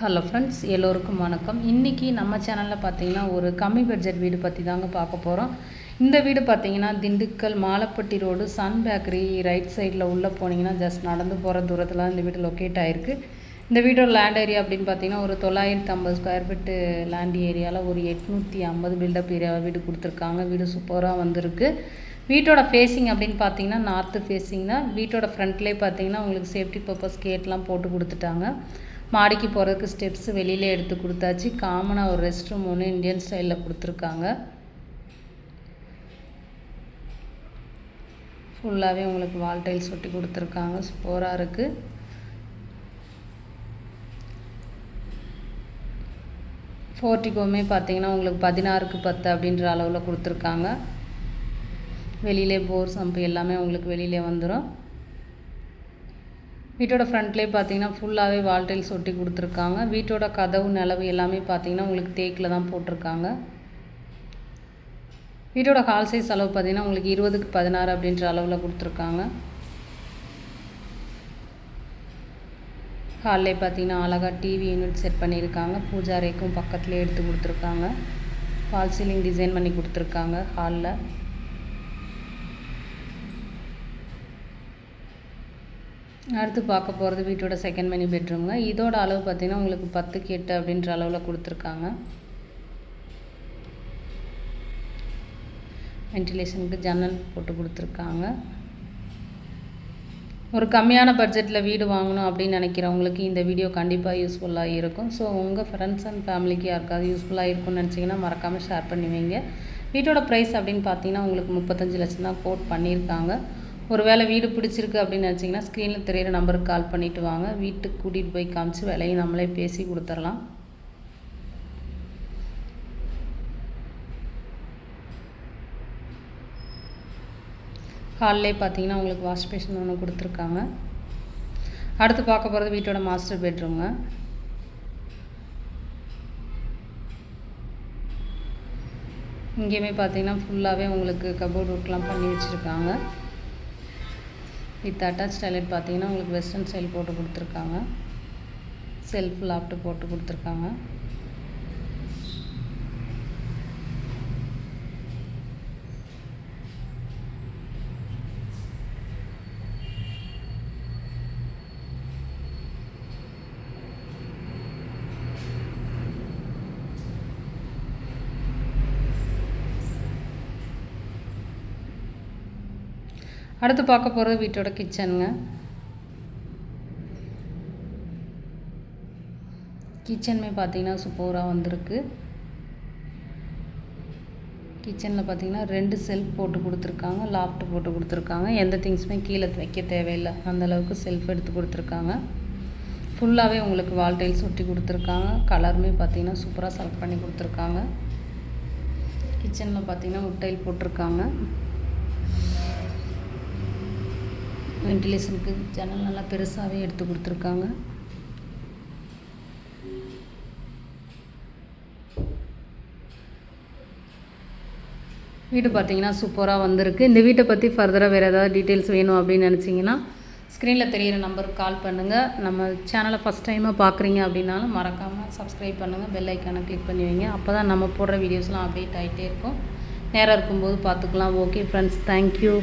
Hello friends, எல்லோருக்கும் வணக்கம். இன்றைக்கி நம்ம சேனலில் பார்த்தீங்கன்னா ஒரு கம்மி பட்ஜெட் வீடு பற்றி தாங்க பார்க்க போகிறோம். இந்த வீடு பார்த்தீங்கன்னா Dindigul Malappatti road Sun Bakery right சைடில் உள்ளே போனீங்கன்னா ஜஸ்ட் நடந்து போகிற தூரத்தில் இந்த வீடு லொக்கேட் ஆகிருக்கு. இந்த வீடோட லேண்ட் ஏரியா அப்படின்னு பார்த்தீங்கன்னா ஒரு 950 ஸ்கொயர் ஃபீட்டு லேண்ட் ஏரியாவில் ஒரு 850 பில்டப் ஏரியா வீடு கொடுத்துருக்காங்க. வீடு சூப்பராக வந்திருக்கு. வீட்டோட ஃபேஸிங் அப்படின்னு பார்த்தீங்கன்னா நார்த்து ஃபேஸிங் தான். வீட்டோட ஃப்ரண்ட்லேயே பார்த்தீங்கன்னா உங்களுக்கு சேஃப்டி பர்பஸ் கேட்லாம் போட்டு கொடுத்துட்டாங்க. மாடிக்கு போகிறதுக்கு ஸ்டெப்ஸ் வெளியிலே எடுத்து கொடுத்தாச்சு. காமனாக ஒரு ரெஸ்ட் ரூம் ஒன்று இந்தியன் ஸ்டைலில் கொடுத்துருக்காங்க. ஃபுல்லாகவே உங்களுக்கு வால் டைல்ஸ் ஒட்டி கொடுத்துருக்காங்க. சூப்பராக இருக்குது. போர்ட்டிகோமே பார்த்தீங்கன்னா உங்களுக்கு 16க்கு 10 அப்படின்ற அளவில் கொடுத்துருக்காங்க. வெளியிலே போர் சம்பு எல்லாமே உங்களுக்கு வெளியிலே வந்துடும். வீட்டோட ஃப்ரண்ட்லேயே பார்த்தீங்கன்னா ஃபுல்லாகவே வால் டைல்ஸ் ஒட்டி கொடுத்துருக்காங்க. வீட்டோட கதவு நிலவு எல்லாமே பார்த்தீங்கன்னா உங்களுக்கு தேக்கில் தான் போட்டிருக்காங்க. வீட்டோட ஹால் சைஸ் அளவு பார்த்தீங்கன்னா உங்களுக்கு 20க்கு 16 அப்படின்ற அளவில் கொடுத்துருக்காங்க. ஹால்லே பார்த்தீங்கன்னா அழகாக டிவி யூனிட் செட் பண்ணியிருக்காங்க. பூஜா அறைக்கும் பக்கத்துலேயே எடுத்து கொடுத்துருக்காங்க. ஃபால் சீலிங் டிசைன் பண்ணி கொடுத்துருக்காங்க ஹாலில். அடுத்து பார்க்க போகிறது வீட்டோட செகண்ட் மினி பெட்ரூம்ங்க. இதோட அளவு பார்த்திங்கன்னா உங்களுக்கு 10க்கு 8 அப்படின்ற அளவில் கொடுத்துருக்காங்க. வென்டிலேஷனுக்கு ஜன்னல் போட்டு கொடுத்துருக்காங்க. ஒரு கம்மியான பட்ஜெட்டில் வீடு வாங்கணும் அப்படின்னு நினைக்கிறவங்களுக்கு இந்த வீடியோ கண்டிப்பாக யூஸ்ஃபுல்லாக இருக்கும். ஸோ உங்கள் ஃப்ரெண்ட்ஸ் அண்ட் ஃபேமிலிக்கு யாருக்காவது யூஸ்ஃபுல்லாக இருக்கும்னு நினச்சிங்கன்னா மறக்காமல் ஷேர் பண்ணி வைங்க. வீட்டோட ப்ரைஸ் அப்படின்னு பார்த்தீங்கன்னா உங்களுக்கு 35 லட்சம் தான் கோட் பண்ணியிருக்காங்க. ஒரு வேளை வீடு பிடிச்சிருக்கு அப்படின்னு நினச்சிங்கன்னா ஸ்க்ரீனில் தெரியிற நம்பருக்கு கால் பண்ணிவிட்டு வாங்க. வீட்டுக்கு கூட்டிகிட்டு போய் காமிச்சு விலையும் நம்மளே பேசி கொடுத்துடலாம். ஹால்லே பார்த்தீங்கன்னா உங்களுக்கு வாஷ் பேஷன் ஒன்று கொடுத்துருக்காங்க. அடுத்து பார்க்க போகிறது வீட்டோட மாஸ்டர் பெட்ரூம்ங்க. இங்கேயுமே பார்த்தீங்கன்னா ஃபுல்லாகவே உங்களுக்கு கபோர்ட் ஒர்க்லாம் பண்ணி வச்சுருக்காங்க. வித் அட்டாச் டாய்லெட் பார்த்தீங்கன்னா உங்களுக்கு வெஸ்டர்ன் ஸ்டைல் போட்டு கொடுத்துருக்காங்க. செல்ஃப் லாஃப்ட் போட்டு கொடுத்துருக்காங்க. அடுத்து பார்க்க போகிறது வீட்டோட கிச்சனுங்க. கிச்சனுமே பார்த்தீங்கன்னா சூப்பராக வந்திருக்கு. கிச்சனில் பார்த்தீங்கன்னா 2 செல்ஃப் போட்டு கொடுத்துருக்காங்க. லாஃப்ட் போட்டு கொடுத்துருக்காங்க. எந்த திங்ஸுமே கீழே வைக்க தேவையில்லை, அந்தளவுக்கு செல்ஃப் எடுத்து கொடுத்துருக்காங்க. ஃபுல்லாகவே உங்களுக்கு வால் டைல்ஸ் ஒட்டி கொடுத்துருக்காங்க. கலருமே பார்த்தீங்கன்னா சூப்பராக செலக்ட் பண்ணி கொடுத்துருக்காங்க. கிச்சனில் பார்த்தீங்கன்னா உட் டைல் போட்டிருக்காங்க. வென்டிலேஷனுக்கு ஜன்னல் நல்லா பெருசாகவே எடுத்து கொடுத்துருக்காங்க. வீடு பார்த்தீங்கன்னா சூப்பராக வந்திருக்கு. இந்த வீட்டை பற்றி ஃபர்தராக வேறு ஏதாவது டீட்டெயில்ஸ் வேணும் அப்படின்னு நினச்சிங்கன்னா ஸ்க்ரீனில் தெரிகிற நம்பருக்கு கால் பண்ணுங்கள். நம்ம சேனலை ஃபஸ்ட் டைமாக பார்க்குறீங்க அப்படின்னாலும் மறக்காமல் சப்ஸ்கிரைப் பண்ணுங்கள். பெல் ஐக்கானை கிளிக் பண்ணி வைங்க. அப்போ தான் நம்ம போடுற வீடியோஸ்லாம் அப்டேட் ஆகிட்டே இருக்கும். நேரம் இருக்கும்போது பார்த்துக்கலாம். Okay friends, thank you.